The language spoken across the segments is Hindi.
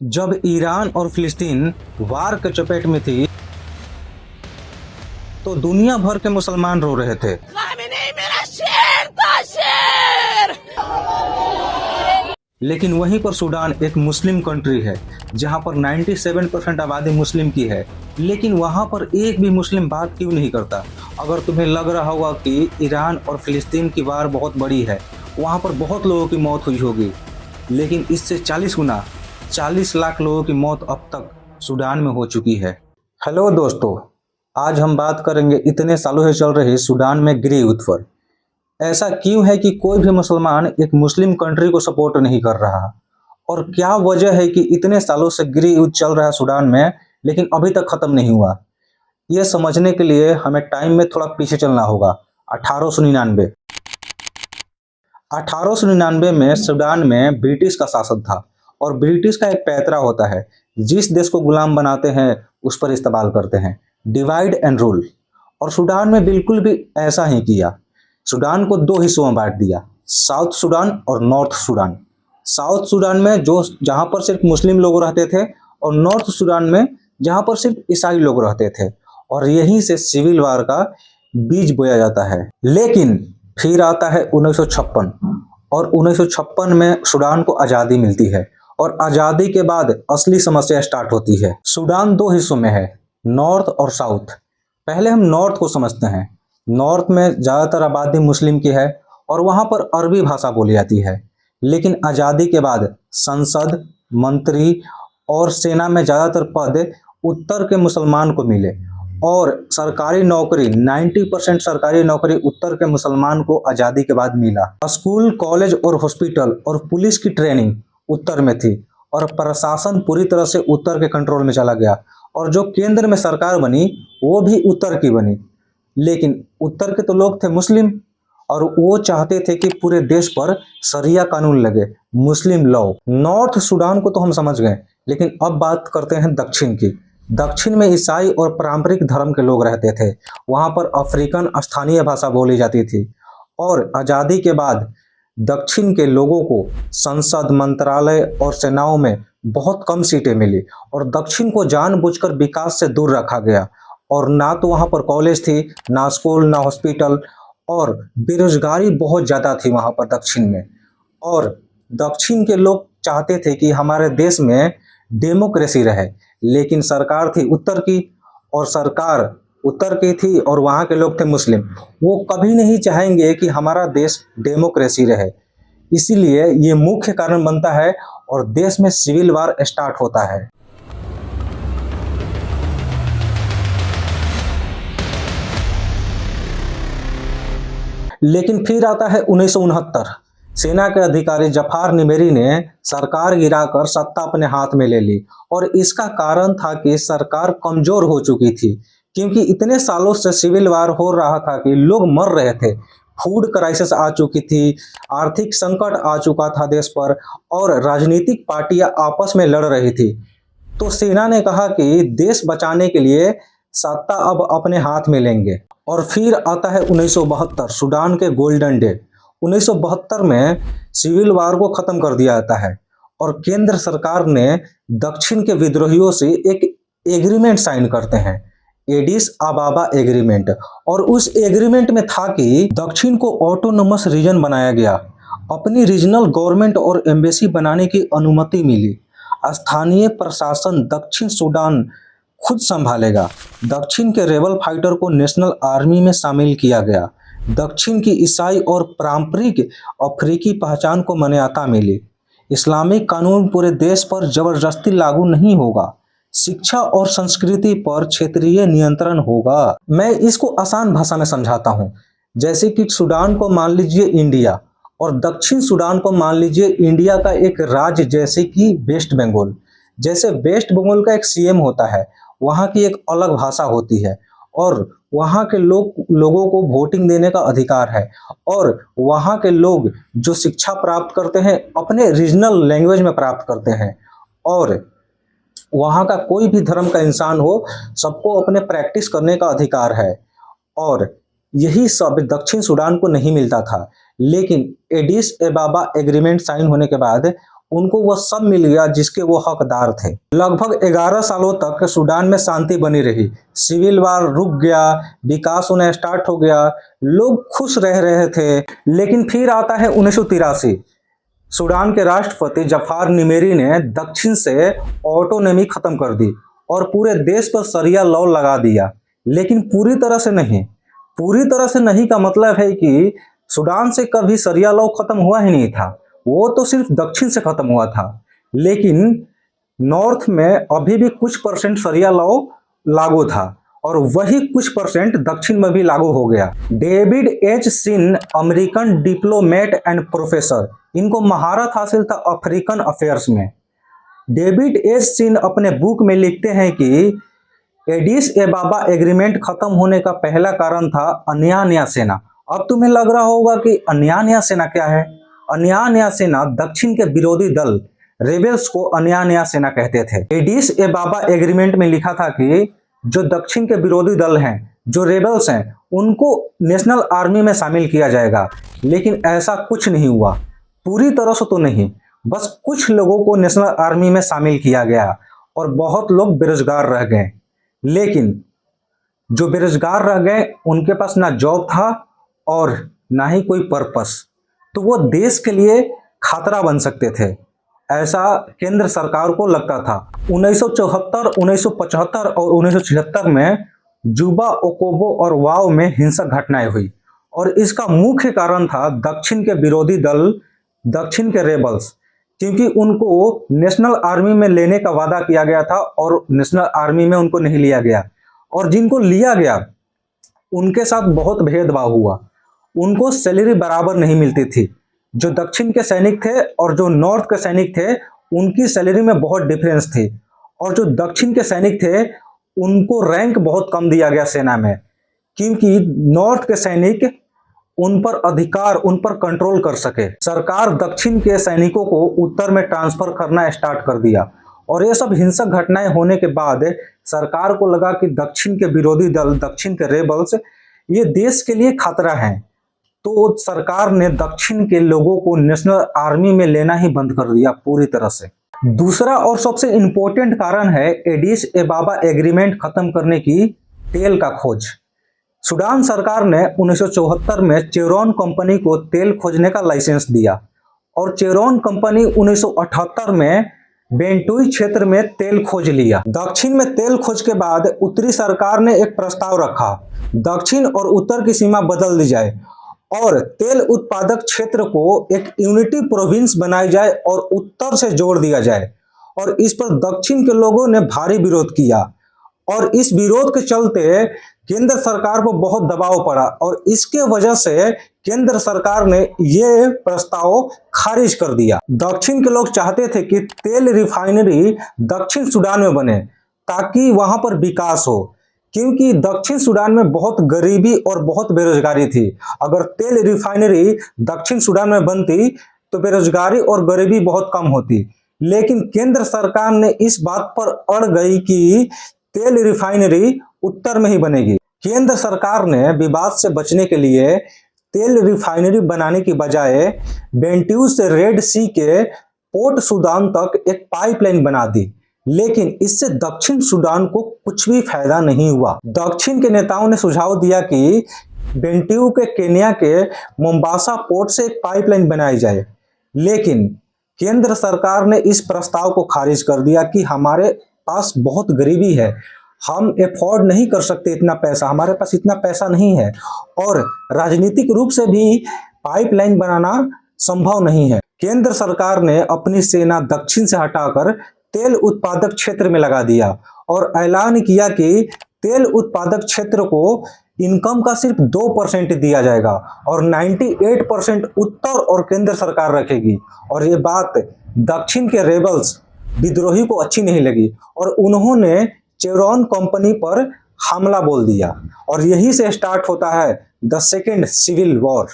जब ईरान और फिलिस्तीन वार के चपेट में थी तो दुनिया भर के मुसलमान रो रहे थे। खामेनेई मेरा शेर था, शेर। लेकिन वहीं पर सूडान एक मुस्लिम कंट्री है जहां पर 97% आबादी मुस्लिम की है, लेकिन वहां पर एक भी मुस्लिम बात क्यों नहीं करता। अगर तुम्हें लग रहा होगा कि ईरान और फिलिस्तीन की वार बहुत बड़ी है, वहां पर बहुत लोगों की मौत हुई होगी, लेकिन इससे 40 गुना 40 लाख लोगों की मौत अब तक सूडान में हो चुकी है। हेलो दोस्तों, आज हम बात करेंगे इतने सालों से चल रही सूडान में गृह युद्ध पर। ऐसा क्यों है कि कोई भी मुसलमान एक मुस्लिम कंट्री को सपोर्ट नहीं कर रहा, और क्या वजह है कि इतने सालों से गृह युद्ध चल रहा है सूडान में लेकिन अभी तक खत्म नहीं हुआ। यह समझने के लिए हमें टाइम में थोड़ा पीछे चलना होगा। 1899 में सूडान में ब्रिटिश का शासन था, और ब्रिटिश का एक पैतरा होता है, जिस देश को गुलाम बनाते हैं उस पर इस्तेमाल करते हैं, डिवाइड एंड रूल। और सूडान में बिल्कुल भी ऐसा ही किया। सूडान को दो हिस्सों में बांट दिया, साउथ सूडान और नॉर्थ सूडान। साउथ सूडान में जहां पर सिर्फ मुस्लिम लोग रहते थे, और नॉर्थ सूडान में जहां पर सिर्फ ईसाई लोग रहते थे, और यहीं से सिविल वार का बीज बोया जाता है। लेकिन फिर आता है 1956, और 1956 में सूडान को आज़ादी मिलती है, और आज़ादी के बाद असली समस्या स्टार्ट होती है। सूडान दो हिस्सों में है, नॉर्थ और साउथ। पहले हम नॉर्थ को समझते हैं। नॉर्थ में ज़्यादातर आबादी मुस्लिम की है, और वहाँ पर अरबी भाषा बोली जाती है। लेकिन आज़ादी के बाद संसद, मंत्री और सेना में ज़्यादातर पद उत्तर के मुसलमान को मिले, और सरकारी नौकरी 90% सरकारी नौकरी उत्तर के मुसलमान को आज़ादी के बाद मिला। स्कूल, कॉलेज और हॉस्पिटल और पुलिस की ट्रेनिंग उत्तर में थी, और प्रशासन पूरी तरह से उत्तर के कंट्रोल में चला गया, और जो केंद्र में सरकार बनी वो भी उत्तर की बनी। लेकिन उत्तर के तो लोग थे मुस्लिम, और वो चाहते थे कि पूरे देश पर शरिया कानून लगे, मुस्लिम लॉ। नॉर्थ सूडान को तो हम समझ गए, लेकिन अब बात करते हैं दक्षिण की। दक्षिण में ईसाई और पारंपरिक धर्म के लोग रहते थे। वहां पर अफ्रीकन स्थानीय भाषा बोली जाती थी, और आज़ादी के बाद दक्षिण के लोगों को संसद, मंत्रालय और सेनाओं में बहुत कम सीटें मिली, और दक्षिण को जानबूझकर विकास से दूर रखा गया। और ना तो वहाँ पर कॉलेज थी, ना स्कूल, ना हॉस्पिटल, और बेरोजगारी बहुत ज़्यादा थी वहाँ पर दक्षिण में। और दक्षिण के लोग चाहते थे कि हमारे देश में डेमोक्रेसी रहे, लेकिन सरकार थी उत्तर की, और सरकार उत्तर की थी और वहाँ के लोग थे मुस्लिम। वो कभी नहीं चाहेंगे कि हमारा देश डेमोक्रेसी रहे। इसीलिए ये मुख्य कारण बनता है, और देश में सिविल वार स्टार्ट होता है। लेकिन फिर आता है 1969। सेना के अधिकारी जफार निमेरी ने सरकार गिराकर सत्ता अपने हाथ में ले ली, और इसका कारण था कि सरकार कमजोर हो चुकी थी, क्योंकि इतने सालों से सिविल वार हो रहा था कि लोग मर रहे थे। फूड क्राइसिस आ चुकी थी, आर्थिक संकट आ चुका था देश पर, और राजनीतिक पार्टियां आपस में लड़ रही थी। तो सेना ने कहा कि देश बचाने के लिए सत्ता अब अपने हाथ में लेंगे। और फिर आता है 1972, सूडान के गोल्डन डे। 1972 में सिविल वार को खत्म कर दिया जाता है, और केंद्र सरकार ने दक्षिण के विद्रोहियों से एक एग्रीमेंट साइन करते हैं, एडिस अबाबा एग्रीमेंट। और उस एग्रीमेंट में था कि दक्षिण को ऑटोनोमस रीजन बनाया गया, अपनी रीजनल गवर्नमेंट और एम्बेसी बनाने की अनुमति मिली। स्थानीय प्रशासन दक्षिण सूडान खुद संभालेगा। दक्षिण के रेबल फाइटर को नेशनल आर्मी में शामिल किया गया। दक्षिण की ईसाई और पारंपरिक अफ्रीकी पहचान को मान्यता मिली। इस्लामिक कानून पूरे देश पर जबरदस्ती लागू नहीं होगा। शिक्षा और संस्कृति पर क्षेत्रीय नियंत्रण होगा। मैं इसको आसान भाषा में समझाता हूँ। जैसे कि सूडान को मान लीजिए इंडिया, और दक्षिण सूडान को मान लीजिए इंडिया का एक राज्य, जैसे कि वेस्ट बंगाल। जैसे वेस्ट बंगाल का एक सीएम होता है, वहाँ की एक अलग भाषा होती है, और वहाँ के लोगों को वोटिंग देने का अधिकार है, और वहाँ के लोग जो शिक्षा प्राप्त करते हैं अपने रीजनल लैंग्वेज में प्राप्त करते हैं, और वहाँ का कोई भी धर्म का इंसान हो, सबको अपने प्रैक्टिस करने का अधिकार है। और यही सब दक्षिण सूडान को नहीं मिलता था। लेकिन एडिस अबाबा एग्रीमेंट साइन होने के बाद उनको वो सब मिल गया जिसके वो हकदार थे। लगभग 11 सालों तक सूडान में शांति बनी रही, सिविल वार रुक गया, विकास होना स्टार्ट हो गया, लोग खुश रह रहे थे। लेकिन फिर आता है 1983। सूडान के राष्ट्रपति जफार निमेरी ने दक्षिण से ऑटोनॉमी खत्म कर दी और पूरे देश पर शरिया लॉ लगा दिया। लेकिन पूरी तरह से नहीं। पूरी तरह से नहीं का मतलब है कि सूडान से कभी शरिया लॉ खत्म हुआ ही नहीं था, वो तो सिर्फ दक्षिण से खत्म हुआ था। लेकिन नॉर्थ में अभी भी कुछ परसेंट शरिया लॉ लागू था और वही कुछ परसेंट दक्षिण में भी लागू हो गया। David H Shinn, American diplomat and professor, इनको महारत हासिल था अफ्रीकन अफेयर्स में। डेविड एच सिन अपने बुक में लिखते हैं कि एडिस एबाबा एग्रीमेंट खत्म होने का पहला कारण था अन्यान्या सेना। अब तुम्हें लग रहा होगा कि अन्यान्या सेना क्या है। अन्यान्या सेना दक्षिण के विरोधी दल रेबेल्स को अन्यान्या सेना कहते थे। एडिस एबाबा एग्रीमेंट में लिखा था कि जो दक्षिण के विरोधी दल हैं, जो रेबेल्स हैं, उनको नेशनल आर्मी में शामिल किया जाएगा। लेकिन ऐसा कुछ नहीं हुआ, पूरी तरह से तो नहीं, बस कुछ लोगों को नेशनल आर्मी में शामिल किया गया और बहुत लोग बेरोजगार रह गए। लेकिन जो बेरोजगार रह गए उनके पास ना जॉब था और ना ही कोई पर्पस, तो वो देश के लिए खतरा बन सकते थे, ऐसा केंद्र सरकार को लगता था। 1974, 1975 और 1976 में जुबा, ओकोबो और वाओ में हिंसक घटनाएं हुई और इसका मुख्य कारण था दक्षिण के विरोधी दल, दक्षिण के रेबल्स, क्योंकि उनको नेशनल आर्मी में लेने का वादा किया गया था और नेशनल आर्मी में उनको नहीं लिया गया और जिनको लिया गया उनके साथ बहुत भेदभाव हुआ। उनको सैलरी बराबर नहीं मिलती थी। जो दक्षिण के सैनिक थे और जो नॉर्थ के सैनिक थे उनकी सैलरी में बहुत डिफरेंस थी और जो दक्षिण के सैनिक थे उनको रैंक बहुत कम दिया गया सेना में, क्योंकि नॉर्थ के सैनिक उन पर अधिकार, उन पर कंट्रोल कर सके। सरकार दक्षिण के सैनिकों को उत्तर में ट्रांसफर करना स्टार्ट कर दिया और ये सब हिंसक घटनाएं होने के बाद सरकार को लगा कि दक्षिण के विरोधी दल, दक्षिण के रेबल्स, ये देश के लिए खतरा है। तो सरकार ने दक्षिण के लोगों को नेशनल आर्मी में लेना ही बंद कर दिया पूरी तरह से। दूसरा और सबसे इंपॉर्टेंट कारण है एडिस एबाबा एग्रीमेंट खत्म करने की तेल का खोज। सूडान सरकार ने 1974 में चेवरॉन कंपनी को तेल खोजने का लाइसेंस दिया और चेवरॉन कंपनी 1978 में बेंटुई क्षेत्र में तेल खोज लिया। दक्षिण में तेल खोज के बाद उत्तरी सरकार ने एक प्रस्ताव रखा, दक्षिण और उत्तर की सीमा बदल दी जाए और तेल उत्पादक क्षेत्र को एक यूनिटी प्रोविंस बनाई जाए और उत्तर से जोड़ दिया जाए। और इस पर दक्षिण के लोगों ने भारी विरोध किया और इस विरोध के चलते केंद्र सरकार पर बहुत दबाव पड़ा और इसके वजह से केंद्र सरकार ने ये प्रस्ताव खारिज कर दिया। दक्षिण के लोग चाहते थे कि तेल रिफाइनरी दक्षिण सूडान में बने ताकि वहां पर विकास हो, क्योंकि दक्षिण सूडान में बहुत गरीबी और बहुत बेरोजगारी थी। अगर तेल रिफाइनरी दक्षिण सूडान में बनती तो बेरोजगारी और गरीबी बहुत कम होती। लेकिन केंद्र सरकार ने इस बात पर अड़ गई कि तेल रिफाइनरी उत्तर में ही बनेगी। केंद्र सरकार ने विवाद से बचने के लिए तेल रिफाइनरी बनाने की बजाय बेंटुई से रेड सी के पोर्ट सूडान तक एक पाइपलाइन बना दी, लेकिन इससे दक्षिण सूडान को कुछ भी फायदा नहीं हुआ। दक्षिण के नेताओं ने सुझाव दिया कि बेंटुई के केन्या के मोम्बासा पोर्ट से एक पाइपलाइन बनाई जाए, लेकिन केंद्र सरकार ने इस प्रस्ताव को खारिज कर दिया कि हमारे पास बहुत गरीबी है, हम अफोर्ड नहीं कर सकते इतना पैसा, हमारे पास इतना पैसा नहीं है और राजनीतिक रूप से भी पाइपलाइन बनाना संभव नहीं है। केंद्र सरकार ने अपनी सेना दक्षिण से हटाकर तेल उत्पादक क्षेत्र में लगा दिया और ऐलान किया कि तेल उत्पादक क्षेत्र को इनकम का सिर्फ 2% दिया जाएगा और 98% उत्तर और केंद्र सरकार रखेगी। और ये बात दक्षिण के रेबल्स, विद्रोही को अच्छी नहीं लगी और उन्होंने चेवरॉन कंपनी पर हमला बोल दिया और यही से स्टार्ट होता है द सेकेंड सिविल वॉर।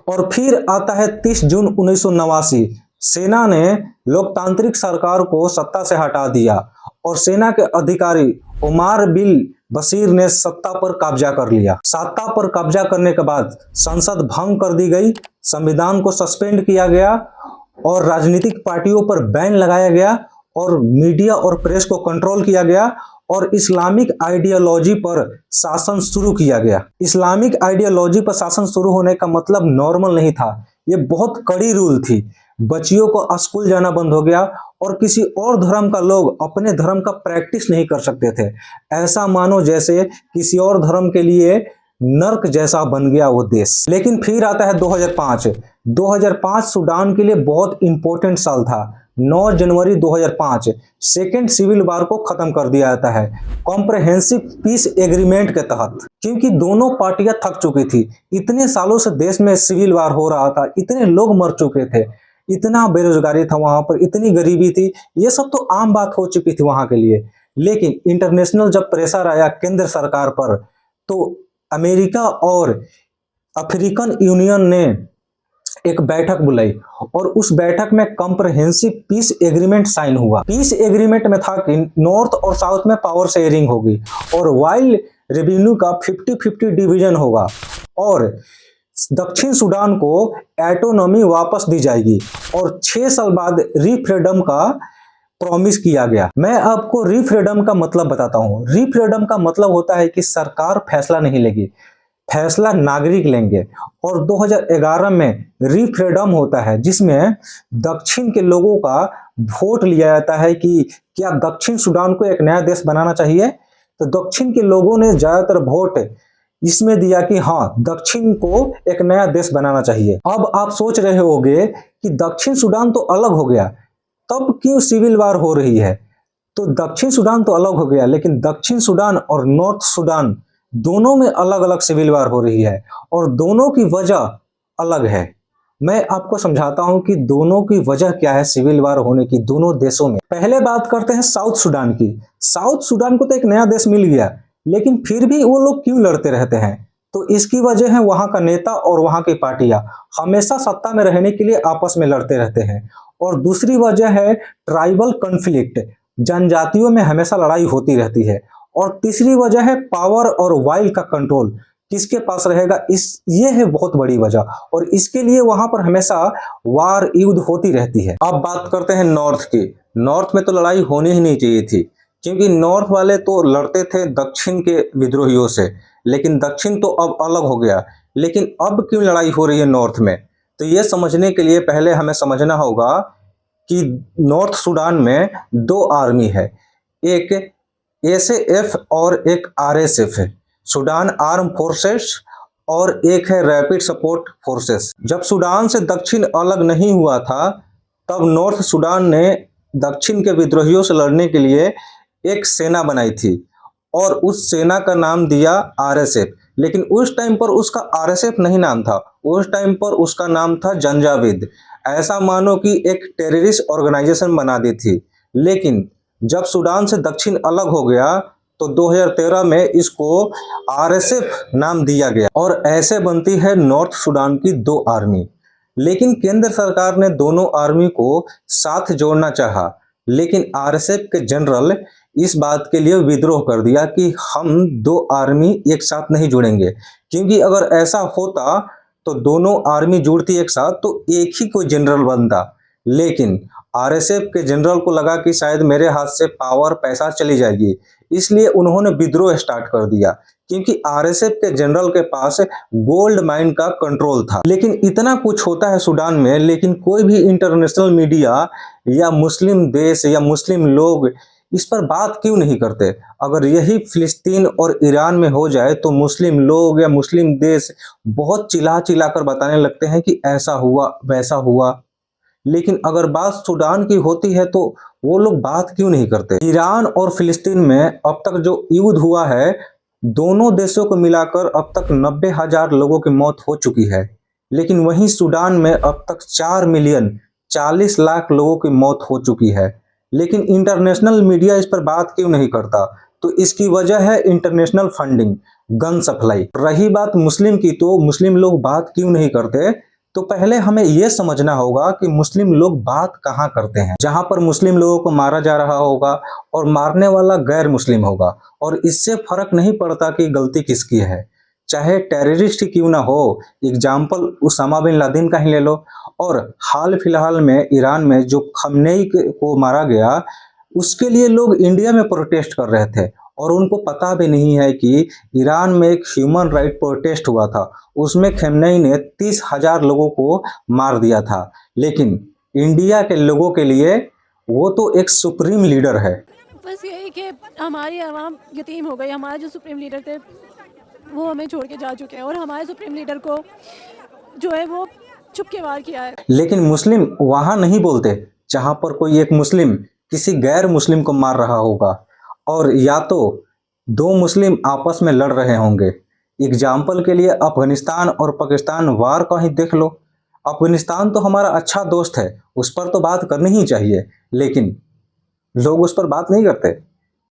और फिर आता है 30 जून 1989, सेना ने लोकतांत्रिक सरकार को सत्ता से हटा दिया और सेना के अधिकारी उमार बिन बशीर ने सत्ता पर कब्जा कर लिया। सत्ता पर कब्जा करने के बाद संसद भंग कर दी गई, संविधान को सस्पेंड किया गया और राजनीतिक पार्टियों पर बैन लगाया गया और मीडिया और प्रेस को कंट्रोल किया गया और इस्लामिक आइडियोलॉजी पर शासन शुरू किया गया। इस्लामिक आइडियोलॉजी पर शासन शुरू होने का मतलब नॉर्मल नहीं था, ये बहुत कड़ी रूल थी। बच्चियों को स्कूल जाना बंद हो गया और किसी और धर्म का लोग अपने धर्म का प्रैक्टिस नहीं कर सकते थे। ऐसा मानो जैसे किसी और धर्म के लिए नर्क जैसा बन गया वो देश। लेकिन फिर आता है 2005। 2005 सूडान के लिए बहुत इंपॉर्टेंट साल था। 9 जनवरी 2005 सेकेंड सिविल वार को खत्म कर दिया जाता है कॉम्प्रहेंसिव पीस एग्रीमेंट के तहत, क्योंकि दोनों पार्टियां थक चुकी थी। इतने सालों से देश में सिविल वार हो रहा था, इतने लोग मर चुके थे, इतना बेरोजगारी था वहां पर, इतनी गरीबी थी, ये सब तो आम बात हो चुकी थी वहां के लिए। लेकिन इंटरनेशनल जब प्रेशर आया केंद्र सरकार पर, तो अमेरिका और अफ्रीकन यूनियन ने एक बैठक बुलाई और उस बैठक में कॉम्प्रहेंसिव पीस एग्रीमेंट साइन हुआ। पीस एग्रीमेंट में था कि नॉर्थ और साउथ में पावर शेयरिंग होगी और वाइल्ड रेवेन्यू का 50-50 डिवीजन होगा और दक्षिण सूडान को एटोनॉमी वापस दी जाएगी और 6 साल बाद रीफ्रेडम का प्रॉमिस किया गया। मैं आपको रीफ्रेडम का मतलब बताता हूँ। रीफ्रेडम का मतलब होता है कि सरकार फैसला नहीं लेगी, फैसला नागरिक लेंगे। और 2011 में रीफ्रेडम होता है जिसमें दक्षिण के लोगों का वोट लिया जाता है कि क्या दक्षिण सूडान को एक नया देश बनाना चाहिए। तो दक्षिण के लोगों ने ज्यादातर वोट इसमें दिया कि हाँ, दक्षिण को एक नया देश बनाना चाहिए। अब आप सोच रहे होंगे कि दक्षिण सूडान तो अलग हो गया, तब क्यों सिविल वार हो रही है। तो दक्षिण सूडान तो अलग हो गया, लेकिन दक्षिण सूडान और नॉर्थ सूडान दोनों में अलग अलग सिविल वार हो रही है और दोनों की वजह अलग है। मैं आपको समझाता हूं कि दोनों की वजह क्या है सिविल वार होने की दोनों देशों में। पहले बात करते हैं साउथ सूडान की। साउथ सूडान को तो एक नया देश मिल गया, लेकिन फिर भी वो लोग क्यों लड़ते रहते हैं। तो इसकी वजह है वहां का नेता और वहां की पार्टियां हमेशा सत्ता में रहने के लिए आपस में लड़ते रहते हैं। और दूसरी वजह है ट्राइबल कॉन्फ्लिक्ट, जनजातियों में हमेशा लड़ाई होती रहती है। और तीसरी वजह है पावर और वाइल्ड का कंट्रोल किसके पास रहेगा, ये है बहुत बड़ी वजह। और इसके लिए वहां पर हमेशा वार युद्ध होती रहती है। अब बात करते हैं नॉर्थ की। नॉर्थ में तो लड़ाई होनी ही नहीं चाहिए थी, क्योंकि नॉर्थ वाले तो लड़ते थे दक्षिण के विद्रोहियों से, लेकिन दक्षिण तो अब अलग हो गया। लेकिन अब क्यों लड़ाई हो रही है नॉर्थ में, तो ये समझने के लिए पहले हमें समझना होगा कि नॉर्थ सूडान में 2 आर्मी है, एक एसएएफ और एक आरएसएफ है, सूडान आर्म फोर्सेस, और एक है रैपिड सपोर्ट फोर्सेस। जब सूडान से दक्षिण अलग नहीं हुआ था, तब नॉर्थ सूडान ने दक्षिण के विद्रोहियों से लड़ने के लिए एक सेना बनाई थी और उस सेना का नाम दिया आरएसएफ। लेकिन उस टाइम पर उसका आरएसएफ नहीं नाम था, उस टाइम पर उसका नाम था जंजाविद। ऐसा मानो कि एक टेररिस्ट ऑर्गेनाइजेशन बना दी थी। लेकिन जब सूडान से दक्षिण अलग हो गया तो 2013 में इसको आरएसएफ नाम दिया गया और ऐसे बनती है नॉर्थ सूडान की 2 आर्मी। लेकिन केंद्र सरकार ने दोनों आर्मी को साथ जोड़ना चाहा, लेकिन आरएसएफ के जनरल इस बात के लिए विद्रोह कर दिया कि हम 2 आर्मी एक साथ नहीं जुड़ेंगे, क्योंकि अगर ऐसा होता तो दोनों आर्मी जुड़ती एक साथ तो एक ही कोई जनरल बनता। लेकिन आरएसएफ के जनरल को लगा कि शायद मेरे हाथ से पावर पैसा चली जाएगी, इसलिए उन्होंने विद्रोह स्टार्ट कर दिया, क्योंकि आरएसएफ के जनरल के पास गोल्ड माइन का कंट्रोल था। लेकिन इतना कुछ होता है सूडान में, लेकिन कोई भी इंटरनेशनल मीडिया या मुस्लिम देश या मुस्लिम लोग इस पर बात क्यों नहीं करते। अगर यही फिलिस्तीन और ईरान में हो जाए तो मुस्लिम लोग या मुस्लिम देश बहुत चिल्ला चिल्ला कर बताने लगते हैं कि ऐसा हुआ वैसा हुआ। लेकिन अगर बात सूडान की होती है तो वो लोग बात क्यों नहीं करते। ईरान और फिलिस्तीन में अब तक जो युद्ध हुआ है, दोनों देशों को मिलाकर अब तक 90,000 लोगों की मौत हो चुकी है। लेकिन वहीं सूडान में अब तक 4 मिलियन 40 लाख लोगों की मौत हो चुकी है। लेकिन इंटरनेशनल मीडिया इस पर बात क्यों नहीं करता, तो इसकी वजह है इंटरनेशनल फंडिंग, गन सप्लाई। रही बात मुस्लिम की, तो मुस्लिम लोग बात क्यों नहीं करते, तो पहले हमें यह समझना होगा कि मुस्लिम लोग बात कहाँ करते हैं, जहां पर मुस्लिम लोगों को मारा जा रहा होगा और मारने वाला गैर मुस्लिम होगा, और इससे फर्क नहीं पड़ता कि गलती किसकी है, चाहे टेररिस्ट ही क्यों ना हो। एग्जाम्पल उसामा बिन लादेन का ही ले लो, और हाल फिलहाल में ईरान में जो खमनेई को मारा गया, उसके लिए लोग इंडिया में प्रोटेस्ट कर रहे थे, और उनको पता भी नहीं है कि ईरान में एक ह्यूमन राइट प्रोटेस्ट हुआ था, उसमें खमेनेई ने 30,000 लोगों को मार दिया था। लेकिन इंडिया के लोगों के लिए वो तो एक सुप्रीम लीडर है। बस यही कि हमारी आवाम यतीम हो गई। हमारे जो सुप्रीम लीडर थे वो हमें छोड़ के जा चुके हैं, और हमारे सुप्रीम लीडर को जो है वो छुप के वार किया है। लेकिन मुस्लिम वहां नहीं बोलते जहां पर कोई एक मुस्लिम किसी गैर मुस्लिम को मार रहा होगा, और या तो दो मुस्लिम आपस में लड़ रहे होंगे। एग्जाम्पल के लिए अफगानिस्तान और पाकिस्तान वार का ही देख लो। अफगानिस्तान तो हमारा अच्छा दोस्त है, उस पर तो बात करनी ही चाहिए, लेकिन लोग उस पर बात नहीं करते।